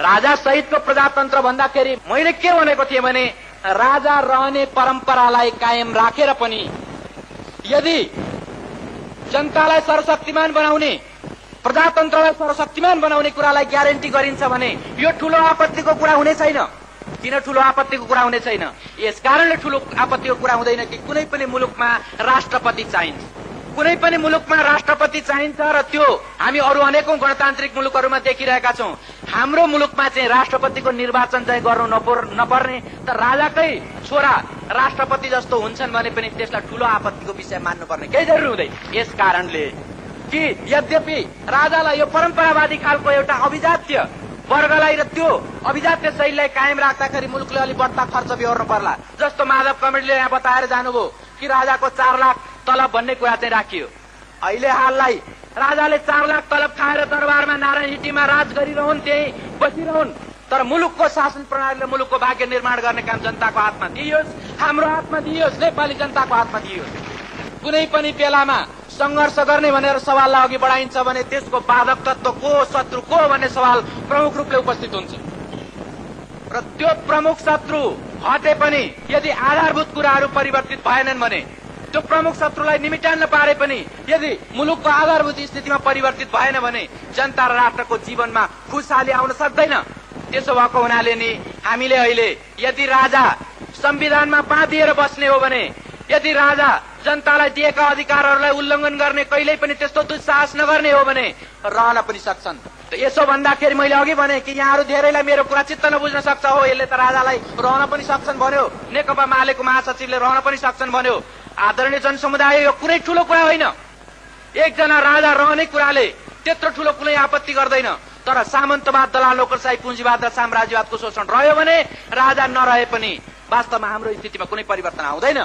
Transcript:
राजा सहितको प्रजातन्त्र भन्दाखेरि मैले के भनेको थिएँ भने राजा रहने परम्परालाई कायम राखेर पनि यदि जनतालाई सर्वशक्तिमान बनाउने, प्रजातन्त्रलाई सर्वशक्तिमान बनाउने कुरालाई ग्यारेन्टी गरिन्छ भने यो ठूलो आपत्तिको कुरा हुने छैन। किन ठूलो आपत्तिको कुरा हुने छैन? यसकारणले ठूलो आपत्तिको कुरा हुँदैन कि कुनै पनि मुलुकमा राष्ट्रपति चाहिन्छ, कुनै पनि मुलुकमा राष्ट्रपति चाहिन्छ र त्यो हामी अरू अनेकौं गणतान्त्रिक मुलुकहरूमा देखिरहेका छौं। हाम्रो मुलुकमा चाहिँ राष्ट्रपतिको निर्वाचन चाहिँ गर्नु नपर्ने त राजाकै छोरा राष्ट्रपति जस्तो हुन्छन् भने पनि त्यसलाई ठूलो आपत्तिको विषय मान्नुपर्ने केही जरुरी हुँदैन। यस कारणले कि यद्यपि राजालाई यो परम्परावादी खालको एउटा अभिजात्य वर्गलाई र त्यो अभिजात्य शैलीलाई कायम राख्दाखेरि मुलुकले अलि बढ्ता खर्च बेहोर्नु पर्ला। जस्तो माधव कमरेडले यहाँ बताएर जानुभयो कि राजाको 4 लाख तलब भन्ने कुरा चाहिँ राखियो। अहिले हाललाई राजाले 4 लाख तलब खाएर दरबारमा नारायण हिटीमा राज गरिरहन्, त्यही बसिरहन्, तर मुलुकको शासन प्रणालीले मुलुकको भाग्य निर्माण गर्ने काम जनताको हातमा दिइयोस्, हाम्रो हातमा दिइयोस्, नेपाली जनताको हातमा दिइयोस्। कुनै पनि बेलामा संघर्ष गर्ने भनेर सवाललाई अघि बढाइन्छ भने त्यसको बाधक तत्व को, शत्रु को भन्ने सवाल प्रमुख रूपले उपस्थित हुन्छ र त्यो प्रमुख शत्रु हटे पनि यदि आधारभूत कुराहरू परिवर्तित भएनन् भने, त्यो प्रमुख शत्रुलाई निमिटान्न पारे पनि यदि मुलुकको आधारभूत स्थितिमा परिवर्तित भएन भने जनता र राष्ट्रको जीवनमा खुशहाली आउन सक्दैन। त्यसो भएको हुनाले नि हामीले अहिले यदि राजा संविधानमा बाँधिएर बस्ने हो भने, यदि राजा जनतालाई दिएका अधिकारहरूलाई उल्लङ्घन गर्ने, कहिल्यै पनि त्यस्तो दुस्साहस नगर्ने हो भने रहन पनि सक्छन्। त यसो भन्दाखेरि मैले अघि भने कि यहाँहरू धेरैलाई मेरो कुरा चित्त नबुझ्न सक्छ, हो यसले त राजालाई रहन पनि सक्छन् भन्यो, नेकपा मालेको महासचिवले रहन पनि सक्छन् भन्यो। आदरणीय जनसमुदाय, यो कुनै ठूलो कुरा होइन। एकजना राजा रहने कुराले त्यत्रो ठूलो कुनै आपत्ति गर्दैन, तर सामन्तवाद, दलाल नोकरशाही, पुँजीवाद र साम्राज्यवादको शोषण रह्यो भने राजा नरहे पनि वास्तवमा हाम्रो स्थितिमा कुनै परिवर्तन आउँदैन।